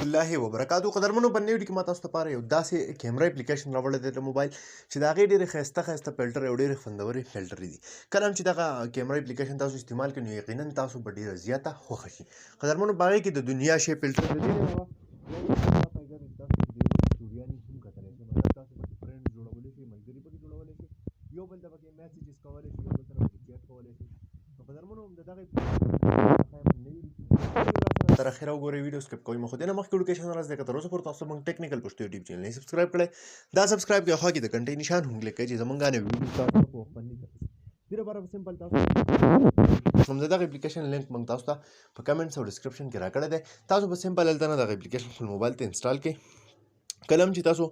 الله وبرکاتو. قدرمنو په نوې ویډیو کې ما تاسو لپاره یو داسې کیمرا اپلیکیشن راوړی دی د موبایل چې د هغې ډېرې ښایسته فلټر او ډېرې خوندورې فلټرې دي. کله هم چې دغه کیمرا اپلیکیشن تاسو استعمال کړئ نو یقینا تاسو به ډېره زیاته خوښه شي. قدرمنو په هغې کې د دنیا شی فلټر د دې علاوه تاسو ویډیوګانې هم کتلی شئ. مطلب تاسو پکې فرینډ جوړولی شئ، ملګري پکې جوړولی شئ، یو بل ته پکې میسیجز کولی شئ، یو بل سره پکې چیټ کولی شئ. نو قدرمنو د دغه تر اخره وګورئ، ویډیو سکپ کوئ مه. خو دې نه مخکې وډوکیشن راځي که تر اوسه پورې تاسو موږ ټیکنیکل پښتو یوټیوب چینل نه سبسکرایب کړی، دا سبسکرایب کړئ، خوا کې د घंटी نشان هم کلیک کړئ چې زموږ غانې ویډیو تاسو ته په وخت باندې دررسي. دې لپاره سمپل تاسو هم د دغه اپلیکیشن لینک موږ تاسو ته په کمنټس او ډسکرپشن کې راکړی دی. تاسو به سمپل هلته نه دغه اپلیکیشن خپل موبایل ته انسټال کړئ. کله هم چې تاسو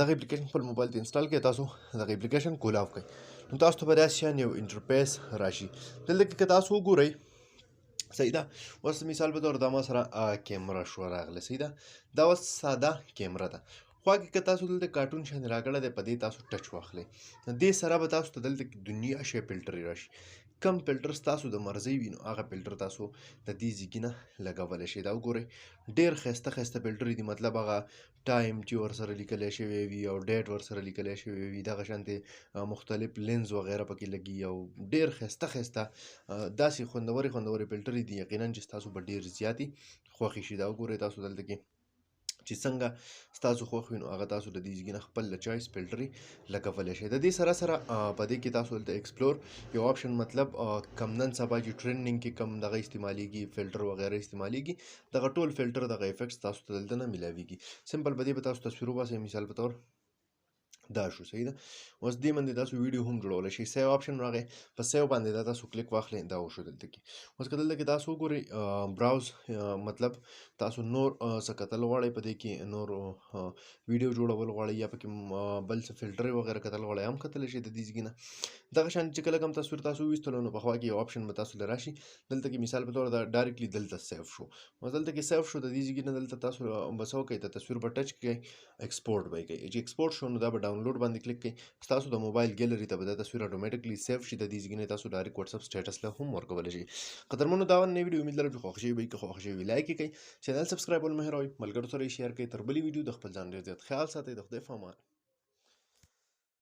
دغه اپلیکیشن خپل موبایل ته انسټال کړئ، تاسو دغه اپلیکیشن کول آف کړئ، نو تاسو ته به داسې شان یو انټرفیس راشي. دلته کې که تاسو وګورئ، صحیح ده، اوس مثال په طور دا ما سره کیمرا شوه راغله، صحیح ده، دا اوس ساده کیمرا ده. خوا کې که تاسو دلته کارټون شان راکړی دی، په دې تاسو ټچ واخلئ، دې سره به تاسو ته دلته کې دنیا شی فلټر راشي. کم فلټر ستاسو د مرضۍ وي نو هغه فلټر تاسو د دې ځیږي نه لګولی شئ. دا وګورئ ډېر ښایسته ښایسته فلټرې دي، مطلب هغه ټایم چې ورسره لیکلی شوی وي او ډیټ ورسره لیکلی شوی وي، دغه شانتې مختلف لینز وغیره پکې لګي او ډېر ښایسته ښایسته داسې خوندورې فلټرې دي یقینا چې ستاسو به ډېر زیاتې خوښې شي. دا وګورئ تاسو دلته کې چې څنګه ستاسو خوښ وي نو هغه تاسو د دې ځای نه خپل له چایس فلټرې لګولی شئ. د دې سره په دې کې تاسو دلته ایکسپلور یو آپشن، مطلب کم نن سبا چې ټرینډینګ کې کم دغه استعمالیږي، فلټر وغیره استعمالیږي، دغه ټول فلټر دغه افیکټس تاسو ته دلته نه میلاویږي. سمپل په دې به تاسو تصویر وباسئ، مثال په طور دا شو، صحیح ده. اوس دې باندې تاسو ویډیو هم جوړولی شئ. سیو آپشن راغی، په سیو باندې دا تاسو کلیک واخلئ، دا وشو دلته کې. اوس که دلته کې تاسو وګورئ براوز، مطلب تاسو نور څه کتل غواړئ، په دې کې نور ویډیو جوړول غواړئ یا پکې بل څه فلټرې وغیره کتل غواړئ، هم کتلی شئ د دې ځای نه. دغه شان چې کله کوم تصویر تاسو وویستلو نو په خوا کې یو آپشن به تاسو له راشي، دلته کې مثال په طور دا ډایرکټلی دلته سیو شو. اوس دلته کې سیو شو، د دې ځای نه دلته تاسو به څه وکئ، د تصویر به ټچ کړئ، ایکسپورټ به یې کئ. چې ایکسپورټ شو نو دا به ډاونلوډ باندې کلیک کئ، ستاسو د موبایل ګیلري ته به دا تصویر اټومیټکلی سیو شي. د دې ځای نه تاسو ډایرکټ واتساپ سټیټس له هم ورکولی شئ. قدرمنو دا نوې ویډیو امید لرم چې خوښ شوي به وي. که خوښ شوي وي لایک یې کئ، چینل سبسکرایبول مه هېروئ، ملګرو سره یې شیر کئ. تر بلې ویډیو د خپل ځان ډېر زیات خیال ساتئ. د خدای په امان.